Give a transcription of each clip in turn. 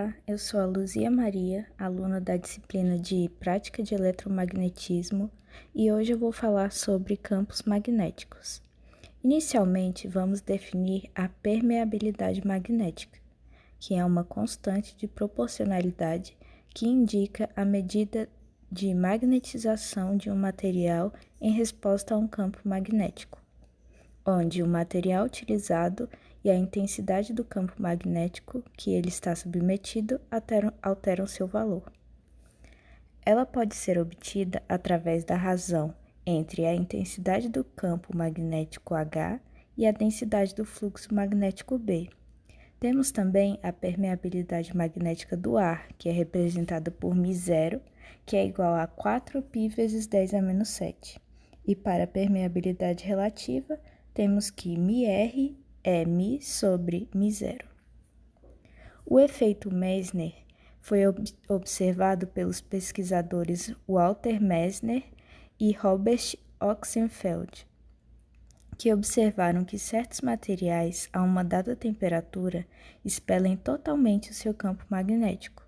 Olá, eu sou a Luzia Maria, aluna da disciplina de Prática de Eletromagnetismo, e hoje eu vou falar sobre campos magnéticos. Inicialmente, vamos definir a permeabilidade magnética, que é uma constante de proporcionalidade que indica a medida de magnetização de um material em resposta a um campo magnético, onde o material utilizado e a intensidade do campo magnético que ele está submetido alteram seu valor. Ela pode ser obtida através da razão entre a intensidade do campo magnético H e a densidade do fluxo magnético B. Temos também a permeabilidade magnética do ar, que é representada por μ0, que é igual a 4π vezes 10 a menos 7. E para a permeabilidade relativa, temos que μr é μ sobre μ0. O efeito Meissner foi observado pelos pesquisadores Walter Meissner e Robert Oxenfeld, que observaram que certos materiais, a uma dada temperatura, expelem totalmente o seu campo magnético.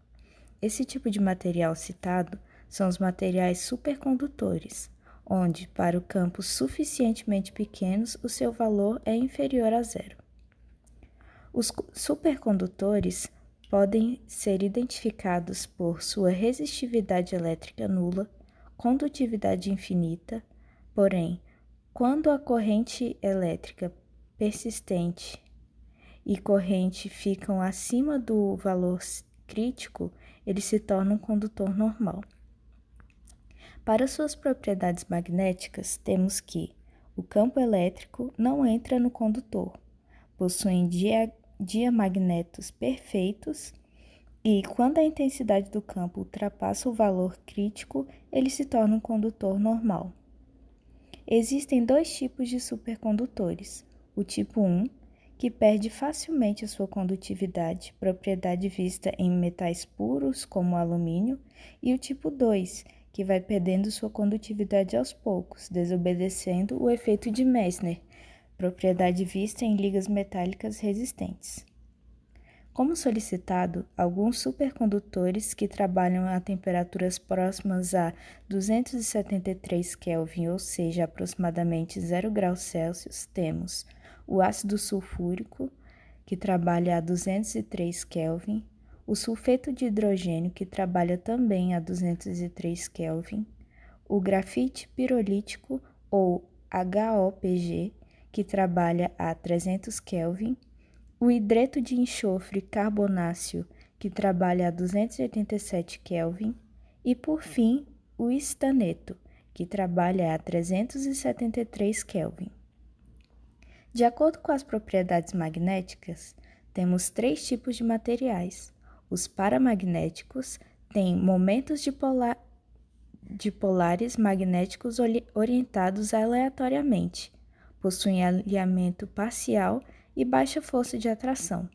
Esse tipo de material citado são os materiais supercondutores, onde, para o campos suficientemente pequenos, o seu valor é inferior a zero. Os supercondutores podem ser identificados por sua resistividade elétrica nula, condutividade infinita, porém, quando a corrente elétrica persistente e corrente ficam acima do valor crítico, ele se torna um condutor normal. Para suas propriedades magnéticas, temos que o campo elétrico não entra no condutor, possuem diamagnetos perfeitos e, quando a intensidade do campo ultrapassa o valor crítico, ele se torna um condutor normal. Existem dois tipos de supercondutores: o tipo 1, que perde facilmente a sua condutividade, propriedade vista em metais puros como o alumínio, e o tipo 2, que vai perdendo sua condutividade aos poucos, desobedecendo o efeito de Meissner, propriedade vista em ligas metálicas resistentes. Como solicitado, alguns supercondutores que trabalham a temperaturas próximas a 273 Kelvin, ou seja, aproximadamente 0 graus Celsius, temos o ácido sulfúrico, que trabalha a 203 Kelvin, o sulfeto de hidrogênio, que trabalha também a 203 Kelvin, o grafite pirolítico, ou HOPG, que trabalha a 300 Kelvin, o hidreto de enxofre carbonáceo, que trabalha a 287 Kelvin, e, por fim, o estaneto, que trabalha a 373 Kelvin. De acordo com as propriedades magnéticas, temos três tipos de materiais. Os paramagnéticos têm momentos dipolares magnéticos orientados aleatoriamente, possuem alinhamento parcial e baixa força de atração.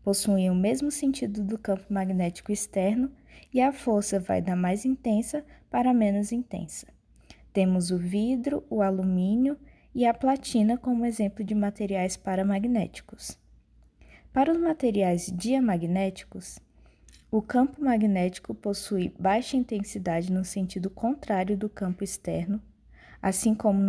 Possuem o mesmo sentido do campo magnético externo e a força vai da mais intensa para a menos intensa. Temos o vidro, o alumínio e a platina como exemplo de materiais paramagnéticos. Para os materiais diamagnéticos, o campo magnético possui baixa intensidade no sentido contrário do campo externo, assim como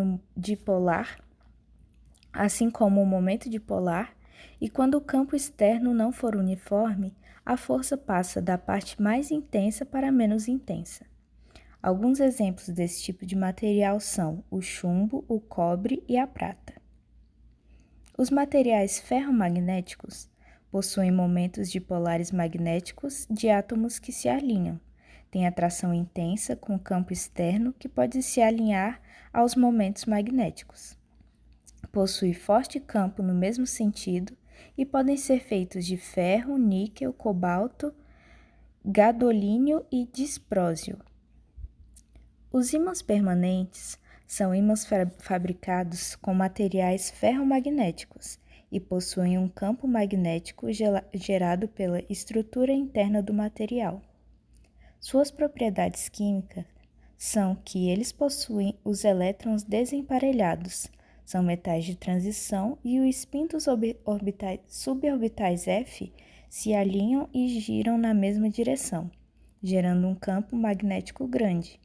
o momento dipolar, e quando o campo externo não for uniforme, a força passa da parte mais intensa para a menos intensa. Alguns exemplos desse tipo de material são o chumbo, o cobre e a prata. Os materiais ferromagnéticos possuem momentos dipolares magnéticos de átomos que se alinham. Tem atração intensa com o campo externo que pode se alinhar aos momentos magnéticos. Possui forte campo no mesmo sentido e podem ser feitos de ferro, níquel, cobalto, gadolínio e disprósio. Os ímãs permanentes são ímãs fabricados com materiais ferromagnéticos e possuem um campo magnético gerado pela estrutura interna do material. Suas propriedades químicas são que eles possuem os elétrons desemparelhados, são metais de transição e o spin dos suborbitais F se alinham e giram na mesma direção, gerando um campo magnético grande.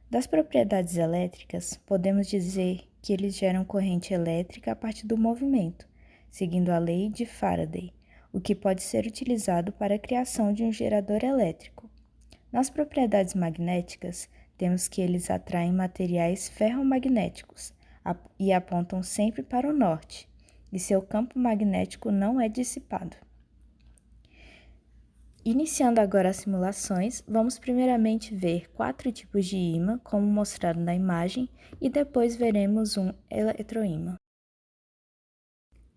Das propriedades elétricas, podemos dizer que eles geram corrente elétrica a partir do movimento, seguindo a lei de Faraday, o que pode ser utilizado para a criação de um gerador elétrico. Nas propriedades magnéticas, temos que eles atraem materiais ferromagnéticos e apontam sempre para o norte, e seu campo magnético não é dissipado. Iniciando agora as simulações, vamos primeiramente ver 4 tipos de ímã, como mostrado na imagem, e depois veremos um eletroímã.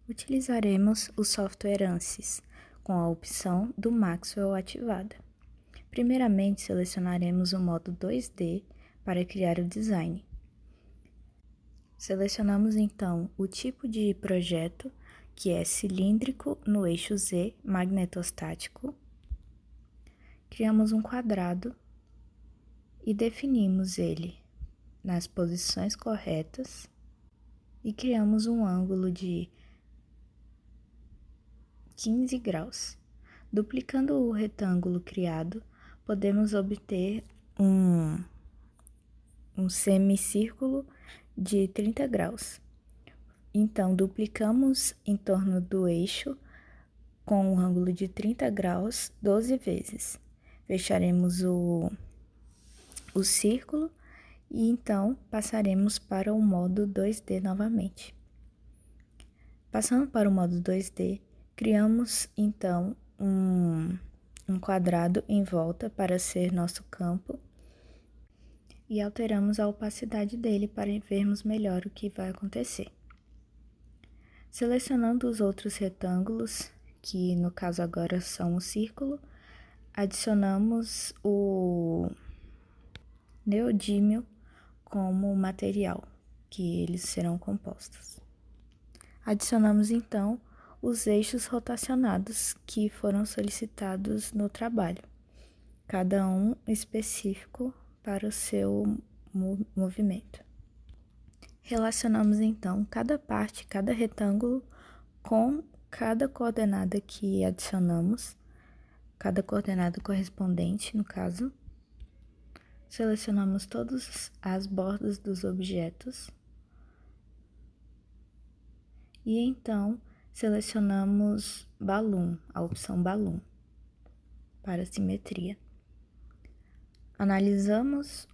Utilizaremos o software ANSYS, com a opção do Maxwell ativada. Primeiramente, selecionaremos o modo 2D para criar o design. Selecionamos então o tipo de projeto, que é cilíndrico no eixo Z, magnetostático. Criamos um quadrado e definimos ele nas posições corretas e criamos um ângulo de 15 graus. Duplicando o retângulo criado, podemos obter um semicírculo de 30 graus. Então, duplicamos em torno do eixo com um ângulo de 30 graus 12 vezes. Fecharemos o círculo e então passaremos para o modo 2D novamente. Passando para o modo 2D, criamos então um quadrado em volta para ser nosso campo e alteramos a opacidade dele para vermos melhor o que vai acontecer. Selecionando os outros retângulos, que no caso agora são o círculo, adicionamos o neodímio como material, que eles serão compostos. Adicionamos então os eixos rotacionados que foram solicitados no trabalho, cada um específico para o seu movimento. Relacionamos então cada parte, cada retângulo com cada coordenada que adicionamos, cada coordenada correspondente, no caso. Selecionamos todas as bordas dos objetos e então selecionamos Balloon, a opção Balloon, para simetria. Analisamos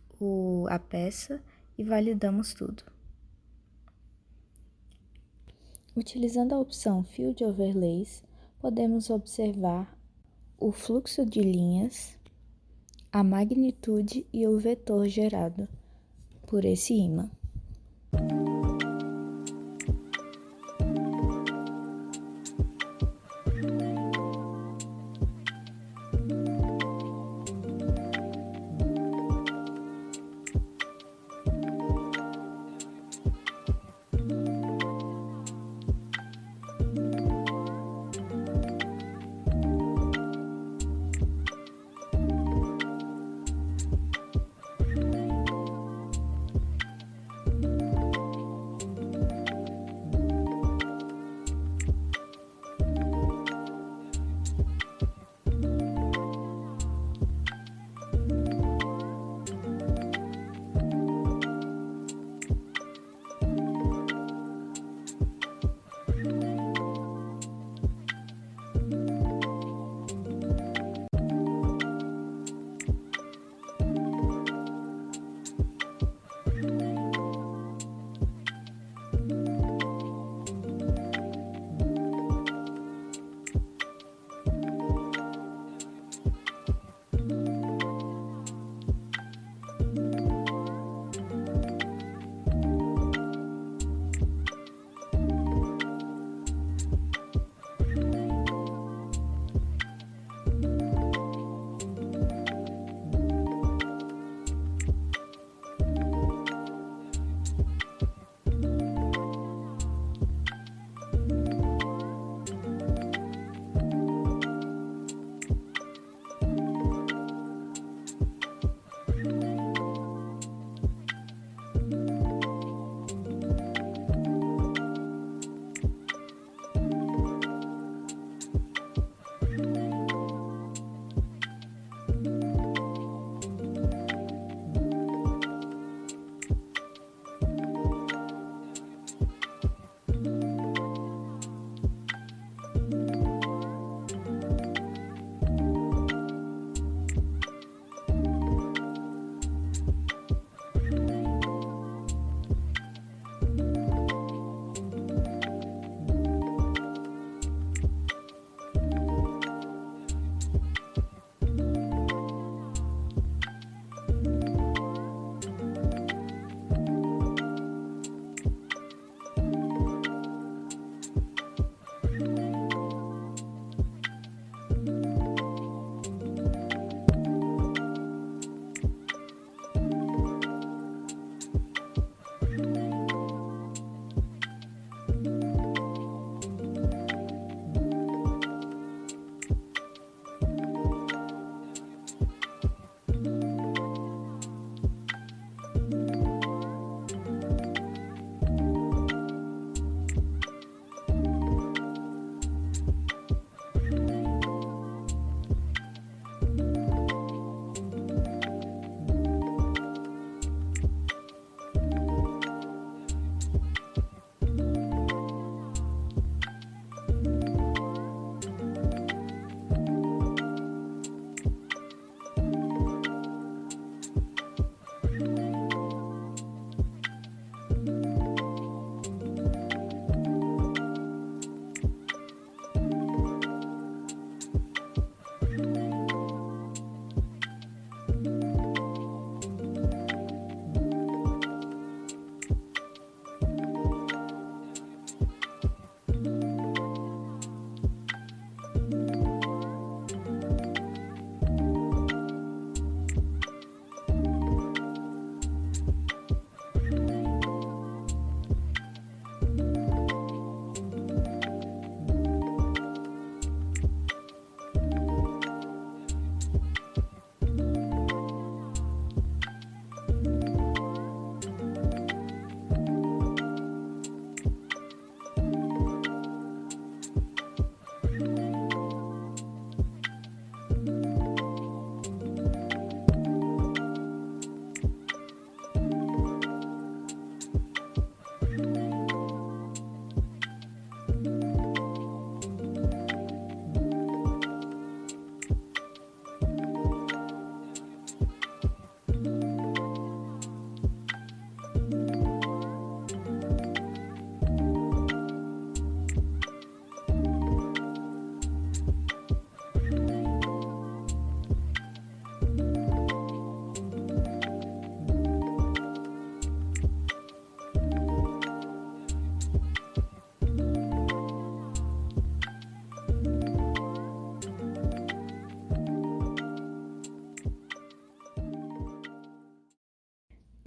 a peça e validamos tudo. Utilizando a opção Field Overlays, podemos observar o fluxo de linhas, a magnitude e o vetor gerado por esse ímã.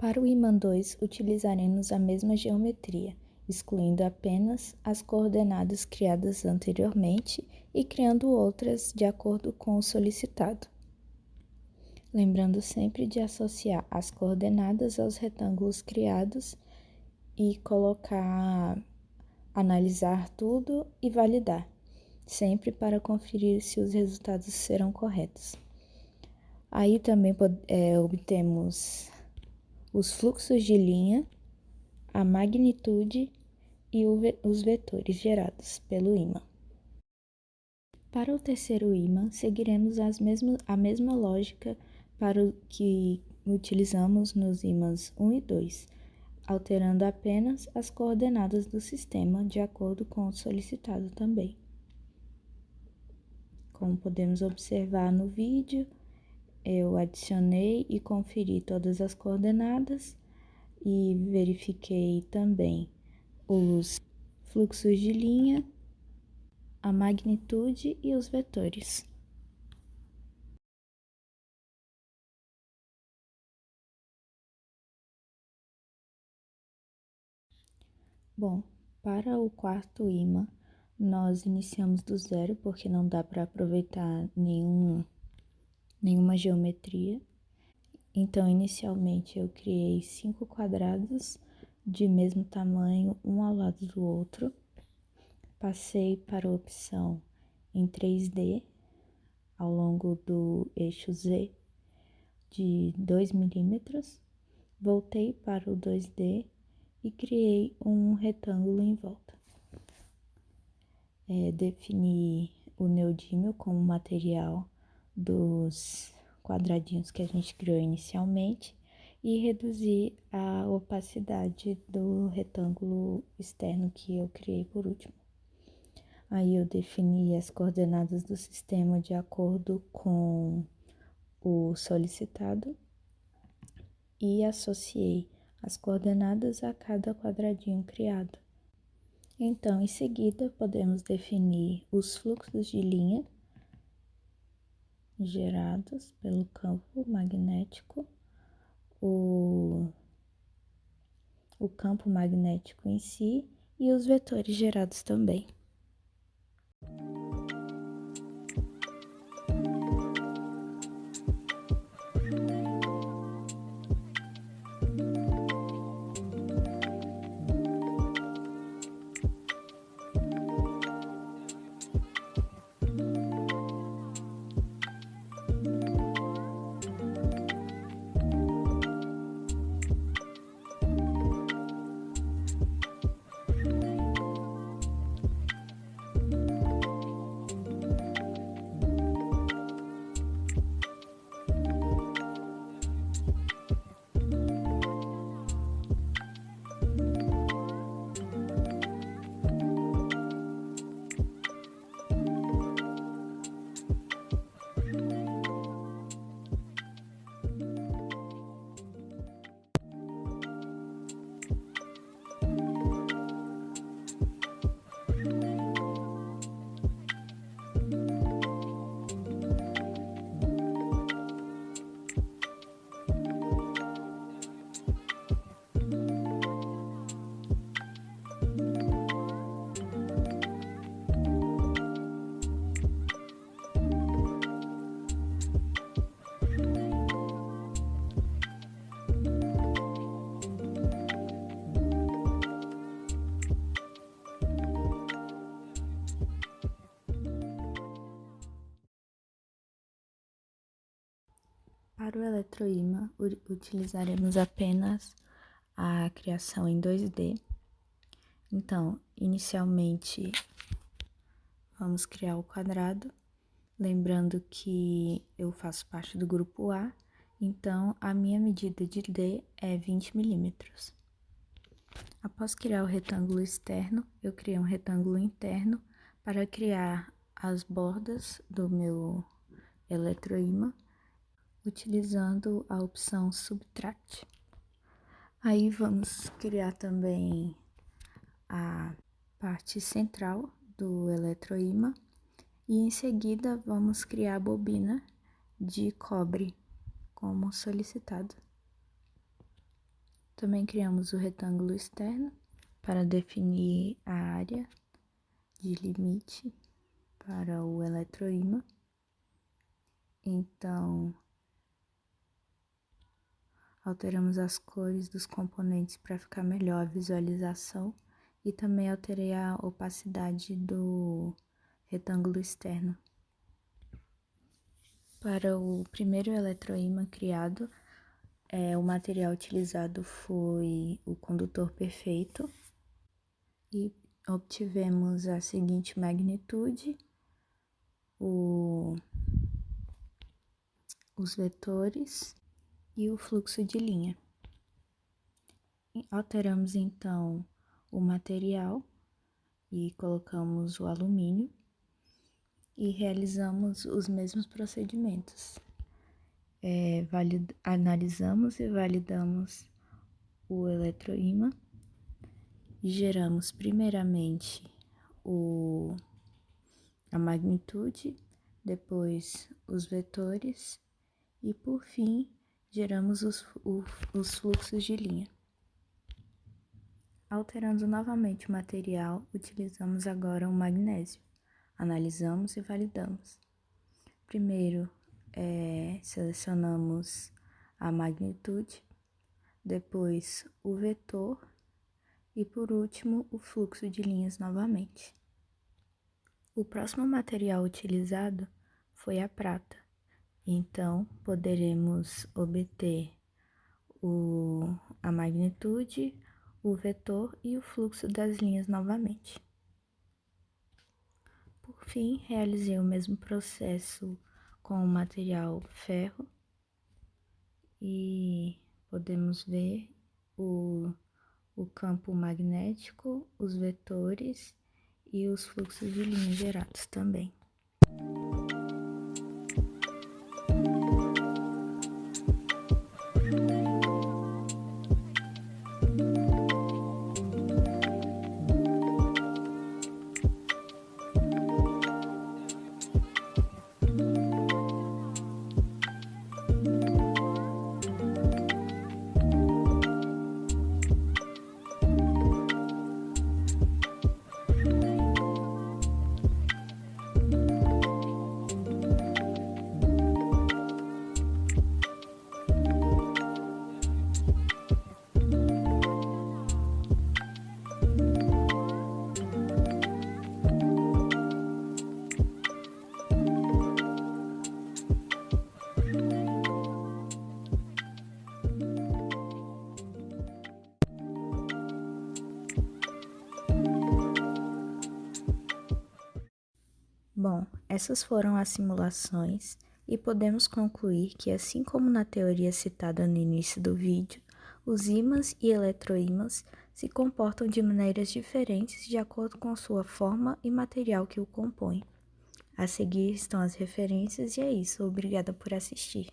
Para o ímã 2, utilizaremos a mesma geometria, excluindo apenas as coordenadas criadas anteriormente e criando outras de acordo com o solicitado. Lembrando sempre de associar as coordenadas aos retângulos criados e analisar tudo e validar, sempre para conferir se os resultados serão corretos. Aí também obtemos os fluxos de linha, a magnitude e os vetores gerados pelo ímã. Para o terceiro ímã, seguiremos a mesma lógica para o que utilizamos nos ímãs 1 e 2, alterando apenas as coordenadas do sistema de acordo com o solicitado também. Como podemos observar no vídeo, eu adicionei e conferi todas as coordenadas e verifiquei também os fluxos de linha, a magnitude e os vetores. Bom, para o quarto ímã, nós iniciamos do zero, porque não dá para aproveitar nenhuma geometria. Então, inicialmente, eu criei 5 quadrados de mesmo tamanho, um ao lado do outro. Passei para a opção em 3D, ao longo do eixo Z, de 2 milímetros. Voltei para o 2D e criei um retângulo em volta. Defini o neodímio como material dos quadradinhos que a gente criou inicialmente e reduzi a opacidade do retângulo externo que eu criei por último. Aí eu defini as coordenadas do sistema de acordo com o solicitado e associei as coordenadas a cada quadradinho criado. Então, em seguida, podemos definir os fluxos de linha gerados pelo campo magnético, o campo magnético em si e os vetores gerados também. Para o eletroímã, utilizaremos apenas a criação em 2D. Então, inicialmente, vamos criar o quadrado, lembrando que eu faço parte do grupo A, então a minha medida de D é 20 milímetros. Após criar o retângulo externo, eu criei um retângulo interno para criar as bordas do meu eletroímã, utilizando a opção Subtract. Aí vamos criar também a parte central do eletroímã e em seguida vamos criar a bobina de cobre como solicitado. Também criamos o retângulo externo para definir a área de limite para o eletroímã. Então, alteramos as cores dos componentes para ficar melhor a visualização e também alterei a opacidade do retângulo externo. Para o primeiro eletroímã criado, o material utilizado foi o condutor perfeito e obtivemos a seguinte magnitude, os vetores e o fluxo de linha. Alteramos então o material e colocamos o alumínio e realizamos os mesmos procedimentos. Analisamos e validamos o eletroímã e geramos primeiramente a magnitude, depois os vetores e por fim geramos os fluxos de linha. Alterando novamente o material, utilizamos agora o magnésio. Analisamos e validamos. Primeiro, selecionamos a magnitude, depois o vetor e por último o fluxo de linhas novamente. O próximo material utilizado foi a prata, então poderemos obter a magnitude, o vetor e o fluxo das linhas novamente. Por fim, realizei o mesmo processo com o material ferro e podemos ver o campo magnético, os vetores e os fluxos de linha gerados também. Bom, essas foram as simulações e podemos concluir que, assim como na teoria citada no início do vídeo, os ímãs e eletroímãs se comportam de maneiras diferentes de acordo com sua forma e material que o compõe. A seguir estão as referências e é isso, obrigada por assistir.